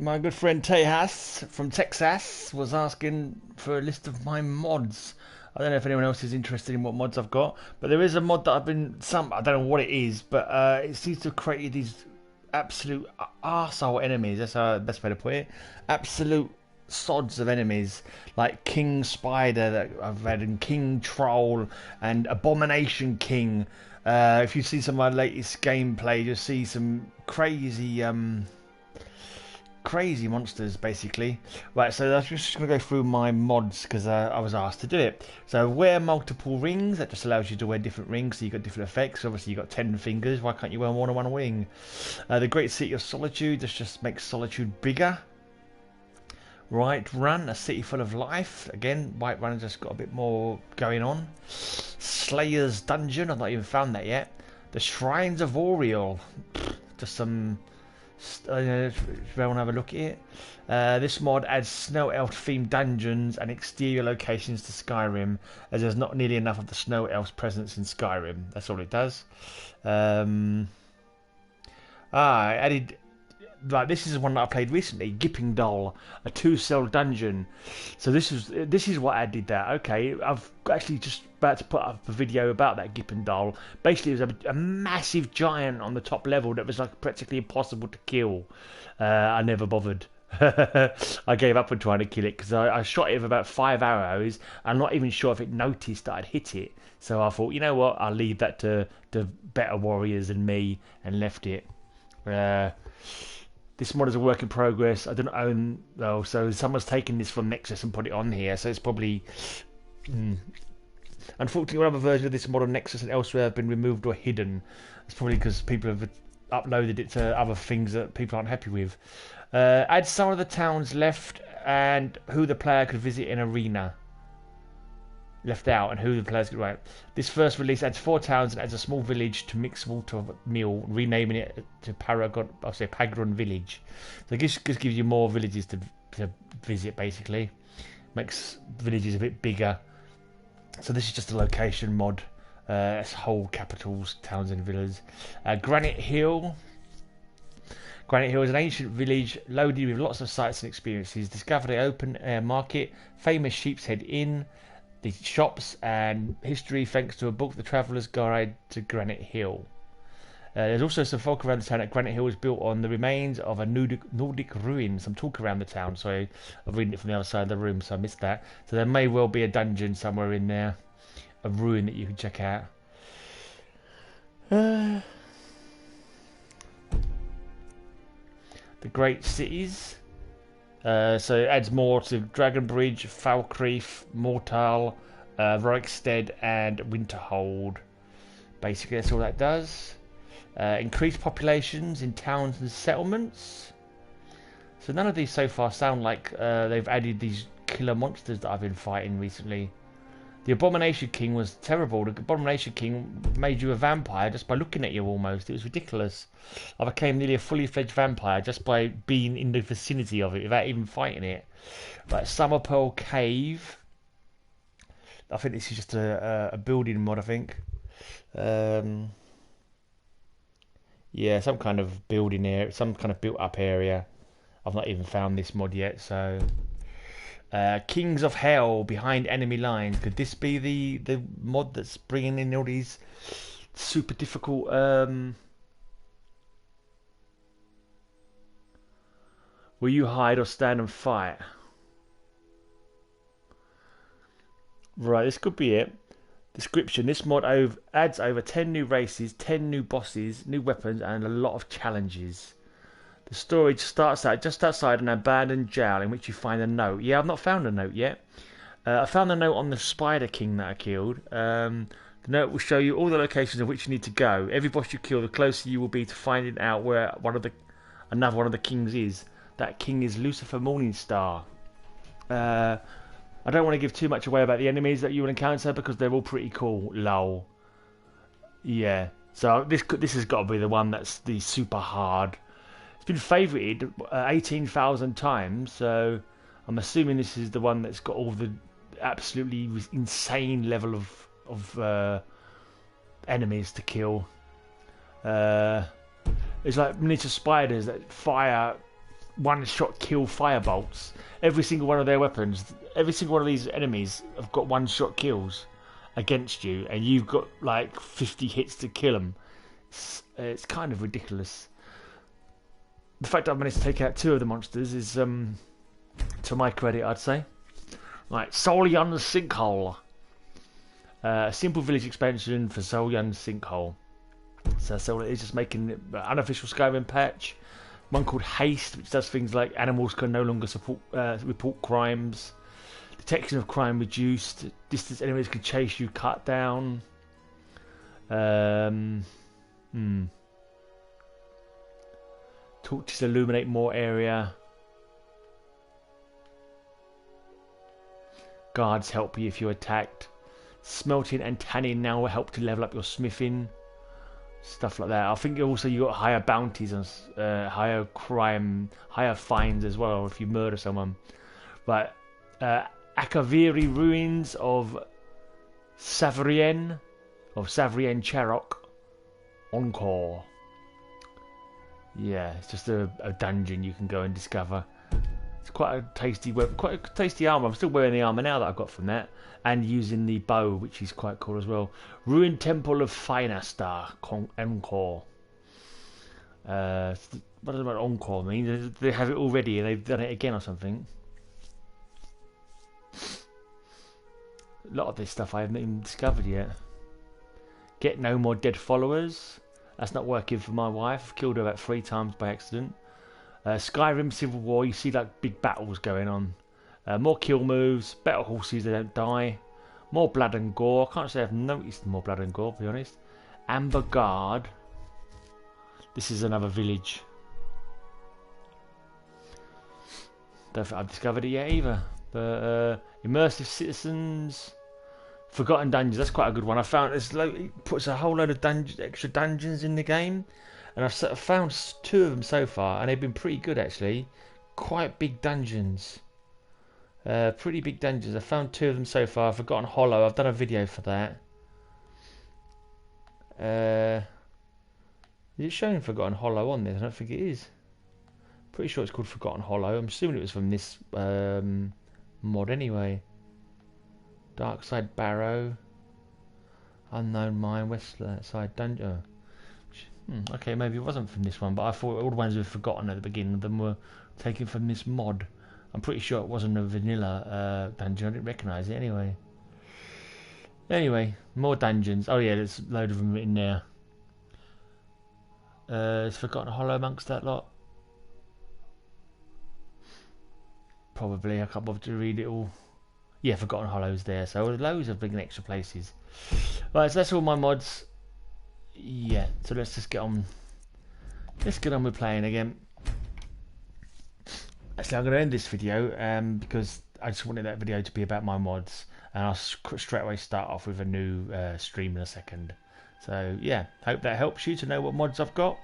My good friend Tejas from Texas was asking for a list of my mods. I don't know if anyone else is interested in what mods I've got, but there is a mod that I don't know what it is, but it seems to have created these absolute arsehole enemies. That's the best way to put it. Absolute sods of enemies like King Spider that I've had, and King Troll and Abomination King. If you see some of my latest gameplay, you'll see some crazy monsters basically. Right, so I'm just going to go through my mods because I was asked to do it. So wear multiple rings, that just allows you to wear different rings, so you've got different effects. Obviously you've got 10 fingers, why can't you wear more than one wing? The Great City of Solitude, this just makes Solitude bigger. Right Run, a city full of life. Again, White Run has just got a bit more going on. Slayer's Dungeon, I've not even found that yet. The Shrines of Oriole, just some if you want to have a look at it. This mod adds snow elf themed dungeons and exterior locations to Skyrim, as there's not nearly enough of the snow elf's presence in Skyrim. That's all it does. I added, like, this is one that I played recently, Gipping Doll, a 2-cell dungeon. So this is what I did that. Okay, I've actually just about to put up a video about that Gipping Doll. Basically, it was a massive giant on the top level that was like practically impossible to kill. I never bothered. I gave up on trying to kill it because I shot it with about 5 arrows. I'm not even sure if it noticed that I'd hit it. So I thought, you know what, I'll leave that to better warriors than me, and left it. This mod is a work in progress. I don't own though, so someone's taken this from Nexus and put it on here. So it's probably. Unfortunately, one other version of this mod on Nexus and elsewhere have been removed or hidden. It's probably because people have uploaded it to other things that people aren't happy with. Add some of the towns left and who the player could visit in arena. Left out and who the players could write. This first release adds 4 towns and adds a small village to mix water meal, renaming it to Pagron Village. So this just gives you more villages to visit, basically. Makes villages a bit bigger. So this is just a location mod. It's whole capitals, towns and villas. Granite Hill. Granite Hill is an ancient village loaded with lots of sights and experiences. Discover the open air market, famous Sheep's Head Inn, the shops and history thanks to a book, The Traveller's Guide to Granite Hill. There's also some folk around the town that Granite Hill was built on the remains of a Nordic ruin. Some talk around the town, so I'm reading it from the other side of the room, so I missed that. So there may well be a dungeon somewhere in there, a ruin that you can check out. The Great Cities. So it adds more to Dragonbridge, Falkreath, Mortal, Rikstead and Winterhold. Basically that's all that does. Increased populations in towns and settlements. So none of these so far sound like they've added these killer monsters that I've been fighting recently. The Abomination King was terrible. The Abomination King made you a vampire just by looking at you almost. It was ridiculous. I became nearly a fully fledged vampire just by being in the vicinity of it without even fighting it. Like Summer Pearl Cave. I think this is just a building mod, I think. Yeah, some kind of building area, some kind of built up area. I've not even found this mod yet, so... Kings of Hell, behind enemy lines. Could this be the mod that's bringing in all these super difficult will you hide or stand and fight? Right, this could be it. Description: this mod adds over 10 new races, 10 new bosses, new weapons and a lot of challenges. The story starts out just outside an abandoned jail in which you find a note. Yeah, I've not found a note yet. I found the note on the Spider King that I killed. The note will show you all the locations of which you need to go. Every boss you kill, the closer you will be to finding out where another one of the kings is. That king is Lucifer Morningstar. I don't want to give too much away about the enemies that you will encounter because they're all pretty cool. Lol. Yeah. So this has got to be the one that's the super hard. It's been favorited 18,000 times, so I'm assuming this is the one that's got all the absolutely insane level of enemies to kill. It's like miniature spiders that fire one-shot kill firebolts. Every single one of their weapons, every single one of these enemies have got one-shot kills against you, and you've got like 50 hits to kill them. It's kind of ridiculous. The fact that I've managed to take out 2 of the monsters is, to my credit, I'd say. Right, Solyun's Sinkhole. A simple village expansion for Solyun's Sinkhole. So that's all it is, just making an unofficial Skyrim patch. One called Haste, which does things like animals can no longer report crimes. Detection of crime reduced. Distance enemies can chase you cut down. Torches illuminate more area. Guards help you if you're attacked. Smelting and tanning now will help to level up your smithing. Stuff like that. I think also you got higher bounties and higher crime, higher fines as well if you murder someone. But Akaviri ruins of Savrien Charok Encore. Yeah, it's just a dungeon you can go and discover. It's quite a tasty armor. I'm still wearing the armor now that I got from that, and using the bow, which is quite cool as well. Ruined Temple of Finastar Encore. What does about Encore mean? They have it already and they've done it again or something. A lot of this stuff I haven't even discovered yet. Get no more dead followers. That's not working for my wife. Killed her about 3 times by accident. Skyrim Civil War. You see like big battles going on. More kill moves. Better horses, they don't die. More blood and gore. I can't say I've noticed more blood and gore, to be honest. Amber Guard. This is another village. Don't think I've discovered it yet either. But immersive citizens. Forgotten dungeons. That's quite a good one. I found it puts a whole load of extra dungeons in the game, and I've found 2 of them so far, and they've been pretty good actually. Quite big dungeons. Pretty big dungeons. I found 2 of them so far. Forgotten Hollow. I've done a video for that. Is it showing Forgotten Hollow on this? I don't think it is. Pretty sure it's called Forgotten Hollow. I'm assuming it was from this mod anyway. Darkside Barrow. Unknown Mine. Westside Dungeon. Okay, maybe it wasn't from this one, but I thought all the ones we've forgotten at the beginning of them were taken from this mod. I'm pretty sure it wasn't a vanilla dungeon. I didn't recognise it anyway. Anyway, more dungeons. Oh yeah, there's a load of them in there. Is Forgotten Hollow amongst that lot? Probably. I can't bother to read it all. Yeah, Forgotten Hollow's there. So loads of big extra places. Right, so that's all my mods. Yeah, so let's just get on. Let's get on with playing again. Actually, I'm going to end this video because I just wanted that video to be about my mods, and I'll straight away start off with a new stream in a second. So yeah, hope that helps you to know what mods I've got.